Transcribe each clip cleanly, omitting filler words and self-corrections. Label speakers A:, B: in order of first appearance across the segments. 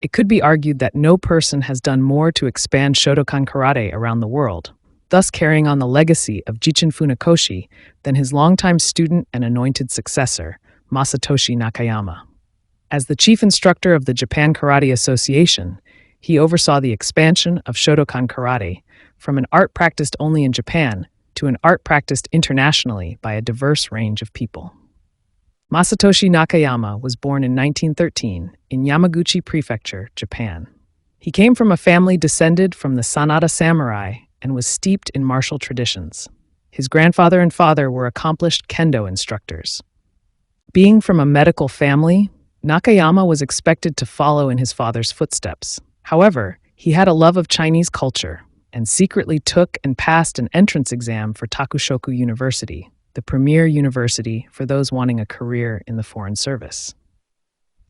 A: It could be argued that no person has done more to expand Shotokan Karate around the world, thus carrying on the legacy of Gichin Funakoshi, than his longtime student and anointed successor, Masatoshi Nakayama. As the chief instructor of the Japan Karate Association, he oversaw the expansion of Shotokan Karate from an art practiced only in Japan to an art practiced internationally by a diverse range of people. Masatoshi Nakayama was born in 1913 in Yamaguchi Prefecture, Japan. He came from a family descended from the Sanada samurai and was steeped in martial traditions. His grandfather and father were accomplished kendo instructors. Being from a medical family, Nakayama was expected to follow in his father's footsteps. However, he had a love of Chinese culture and secretly took and passed an entrance exam for Takushoku University, the premier university for those wanting a career in the foreign service.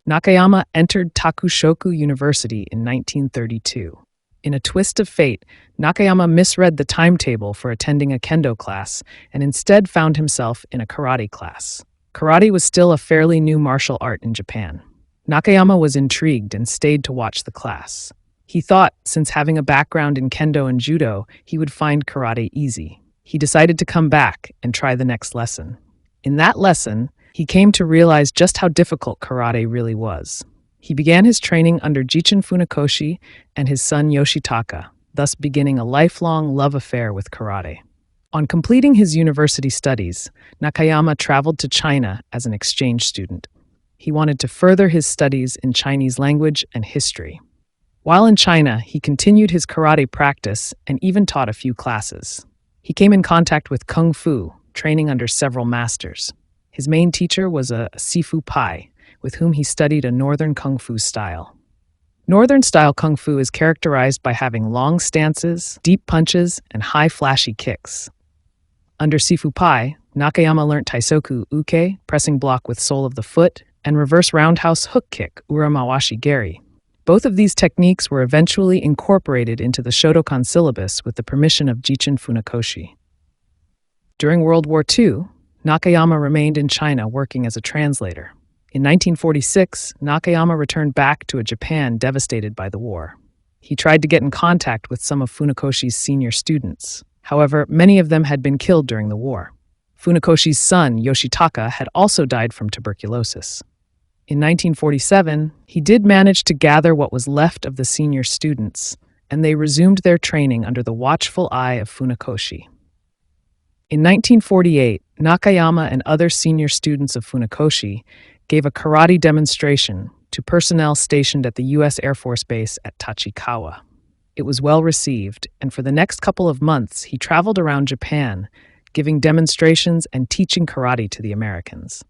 A: Nakayama entered Takushoku University in 1932. In a twist of fate, Nakayama misread the timetable for attending a kendo class and instead found himself in a karate class. Karate was still a fairly new martial art in Japan. Nakayama was intrigued and stayed to watch the class. He thought, since having a background in kendo and judo, he would find karate easy. He decided to come back and try the next lesson. In that lesson, he came to realize just how difficult karate really was. He began his training under Gichin Funakoshi and his son Yoshitaka, thus beginning a lifelong love affair with karate. On completing his university studies, Nakayama traveled to China as an exchange student. He wanted to further his studies in Chinese language and history. While in China, he continued his karate practice and even taught a few classes. He came in contact with Kung Fu, training under several masters. His main teacher was a Sifu Pai, with whom he studied a Northern Kung Fu style. Northern-style Kung Fu is characterized by having long stances, deep punches, and high flashy kicks. Under Sifu Pai, Nakayama learnt Taisoku Uke, pressing block with sole of the foot, and reverse roundhouse hook kick, Uramawashi Geri. Both of these techniques were eventually incorporated into the Shotokan syllabus with the permission of Gichin Funakoshi. During World War II, Nakayama remained in China working as a translator. In 1946, Nakayama returned back to a Japan devastated by the war. He tried to get in contact with some of Funakoshi's senior students. However, many of them had been killed during the war. Funakoshi's son, Yoshitaka, had also died from tuberculosis. In 1947, he did manage to gather what was left of the senior students, and they resumed their training under the watchful eye of Funakoshi. In 1948, Nakayama and other senior students of Funakoshi gave a karate demonstration to personnel stationed at the U.S. Air Force Base at Tachikawa. It was well received, and for the next couple of months, he traveled around Japan, giving demonstrations and teaching karate to the Americans.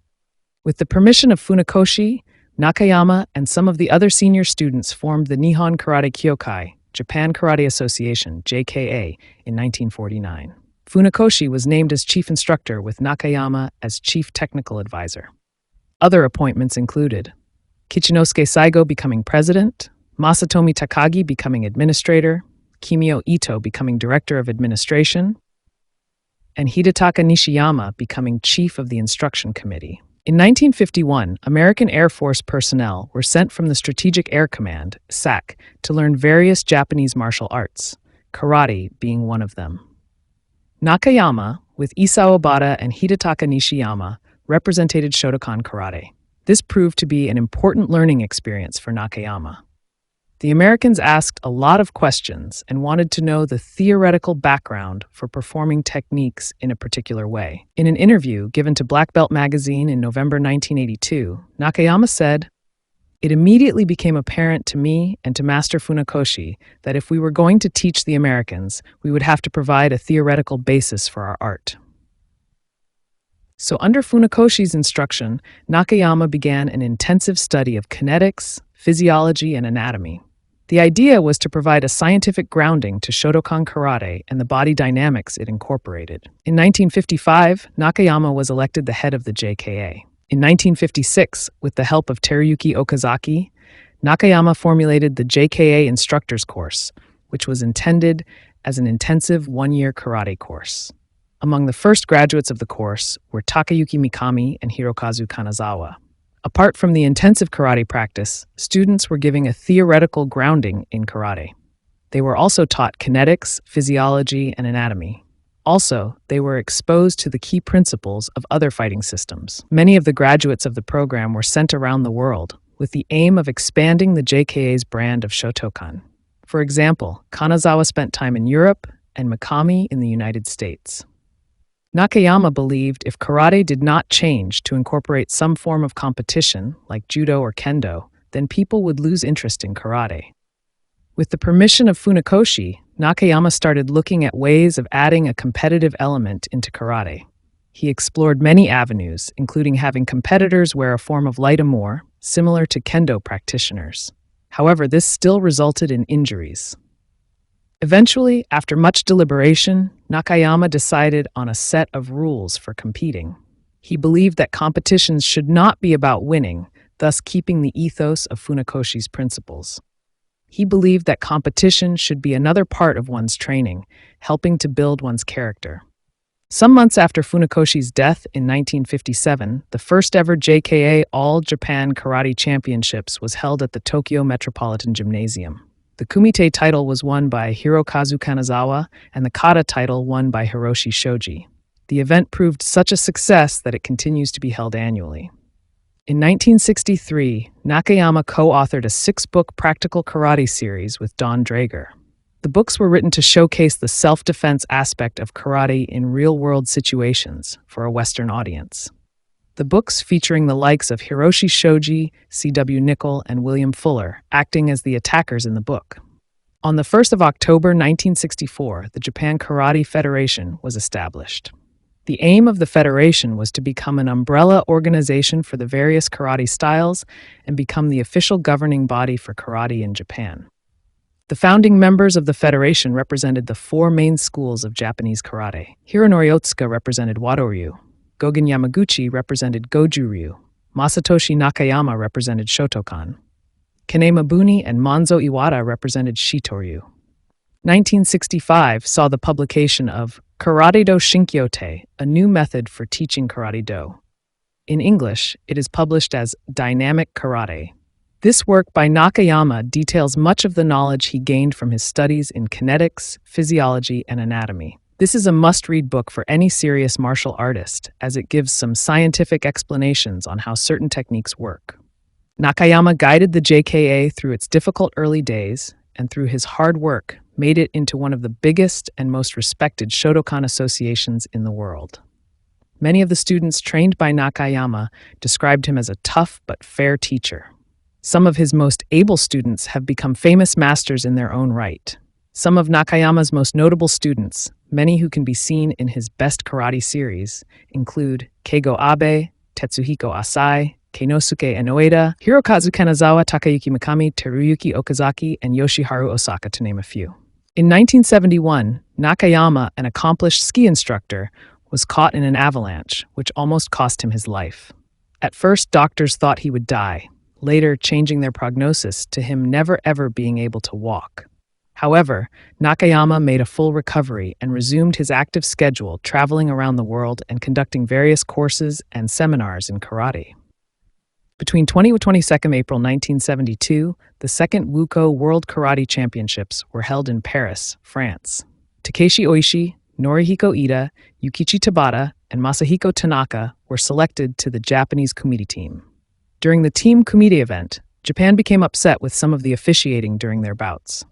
A: With the permission of Funakoshi, Nakayama and some of the other senior students formed the Nihon Karate Kyokai, Japan Karate Association, JKA, in 1949. Funakoshi was named as chief instructor with Nakayama as chief technical advisor. Other appointments included Kichinosuke Saigo becoming president, Masatomi Takagi becoming administrator, Kimio Ito becoming director of administration, and Hidetaka Nishiyama becoming chief of the instruction committee. In 1951, American Air Force personnel were sent from the Strategic Air Command, SAC, to learn various Japanese martial arts, karate being one of them. Nakayama, with Isao Obata and Hidetaka Nishiyama, represented Shotokan Karate. This proved to be an important learning experience for Nakayama. The Americans asked a lot of questions and wanted to know the theoretical background for performing techniques in a particular way. In an interview given to Black Belt magazine in November 1982, Nakayama said, "It immediately became apparent to me and to Master Funakoshi that if we were going to teach the Americans, we would have to provide a theoretical basis for our art." So under Funakoshi's instruction, Nakayama began an intensive study of kinetics, physiology, and anatomy. The idea was to provide a scientific grounding to Shotokan Karate and the body dynamics it incorporated. In 1955, Nakayama was elected the head of the JKA. In 1956, with the help of Teruyuki Okazaki, Nakayama formulated the JKA Instructors Course, which was intended as an intensive one-year karate course. Among the first graduates of the course were Takayuki Mikami and Hirokazu Kanazawa. Apart from the intensive karate practice, students were given a theoretical grounding in karate. They were also taught kinetics, physiology, and anatomy. Also, they were exposed to the key principles of other fighting systems. Many of the graduates of the program were sent around the world with the aim of expanding the JKA's brand of Shotokan. For example, Kanazawa spent time in Europe and Mikami in the United States. Nakayama believed if karate did not change to incorporate some form of competition, like judo or kendo, then people would lose interest in karate. With the permission of Funakoshi, Nakayama started looking at ways of adding a competitive element into karate. He explored many avenues, including having competitors wear a form of light amour, similar to kendo practitioners. However, this still resulted in injuries. Eventually, after much deliberation, Nakayama decided on a set of rules for competing. He believed that competitions should not be about winning, thus keeping the ethos of Funakoshi's principles. He believed that competition should be another part of one's training, helping to build one's character. Some months after Funakoshi's death in 1957, the first ever JKA All Japan Karate Championships was held at the Tokyo Metropolitan Gymnasium. The kumite title was won by Hirokazu Kanazawa and the kata title won by Hiroshi Shoji. The event proved such a success that it continues to be held annually. In 1963, Nakayama co-authored a 6-book practical karate series with Don Draeger. The books were written to showcase the self-defense aspect of karate in real-world situations for a Western audience. The books, featuring the likes of Hiroshi Shoji, C.W. Nickel, and William Fuller, acting as the attackers in the book. On the 1st of October 1964, the Japan Karate Federation was established. The aim of the federation was to become an umbrella organization for the various karate styles and become the official governing body for karate in Japan. The founding members of the federation represented the 4 main schools of Japanese karate. Hironori Otsuka represented Wado-ryu. Gogen Yamaguchi represented Goju-ryu. Masatoshi Nakayama represented Shotokan. Kane Mabuni and Monzo Iwata represented Shito-ryu. 1965 saw the publication of Karate-do Shinkyote, a new method for teaching Karate-do. In English, it is published as Dynamic Karate. This work by Nakayama details much of the knowledge he gained from his studies in kinetics, physiology, and anatomy. This is a must-read book for any serious martial artist, as it gives some scientific explanations on how certain techniques work. Nakayama guided the JKA through its difficult early days, and through his hard work, made it into one of the biggest and most respected Shotokan associations in the world. Many of the students trained by Nakayama described him as a tough but fair teacher. Some of his most able students have become famous masters in their own right. Some of Nakayama's most notable students, many who can be seen in his Best Karate series, include Keigo Abe, Tetsuhiko Asai, Keinosuke Inoue, Hirokazu Kanazawa, Takayuki Mikami, Teruyuki Okazaki, and Yoshiharu Osaka, to name a few. In 1971, Nakayama, an accomplished ski instructor, was caught in an avalanche, which almost cost him his life. At first, doctors thought he would die, later changing their prognosis to him never ever being able to walk. However, Nakayama made a full recovery and resumed his active schedule, traveling around the world and conducting various courses and seminars in karate. Between 20 and 22nd April 1972, the second WUKO World Karate Championships were held in Paris, France. Takeshi Oishi, Norihiko Ida, Yukichi Tabata, and Masahiko Tanaka were selected to the Japanese kumite team. During the team kumite event, Japan became upset with some of the officiating during their bouts.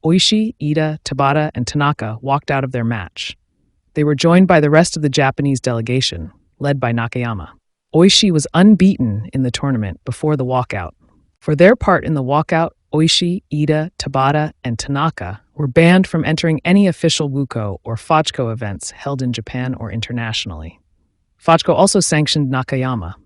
A: Oishi, Ida, Tabata, and Tanaka walked out of their match. They were joined by the rest of the Japanese delegation, led by Nakayama. Oishi was unbeaten in the tournament before the walkout. For their part in the walkout, Oishi, Ida, Tabata, and Tanaka were banned from entering any official WUKO or FOJCO events held in Japan or internationally. FOJCO also sanctioned Nakayama.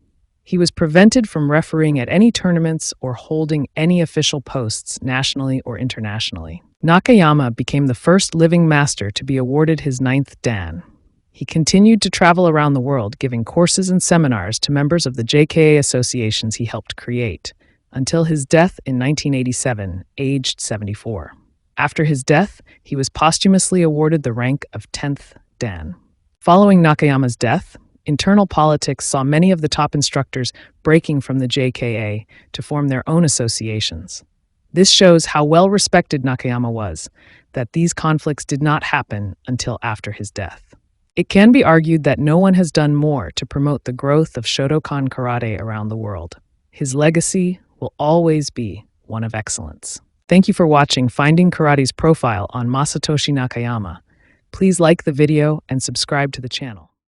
A: He was prevented from refereeing at any tournaments or holding any official posts nationally or internationally. Nakayama became the first living master to be awarded his 9th Dan. He continued to travel around the world, giving courses and seminars to members of the JKA associations he helped create, until his death in 1987, aged 74. After his death, he was posthumously awarded the rank of 10th Dan. Following Nakayama's death, Internal politics saw many of the top instructors breaking from the JKA to form their own associations. This shows how well respected Nakayama was, that these conflicts did not happen until after his death. It can be argued that no one has done more to promote the growth of Shotokan Karate around the world. His legacy will always be one of excellence. Thank you for watching Finding Karate's profile on Masatoshi Nakayama. Please like the video and subscribe to the channel.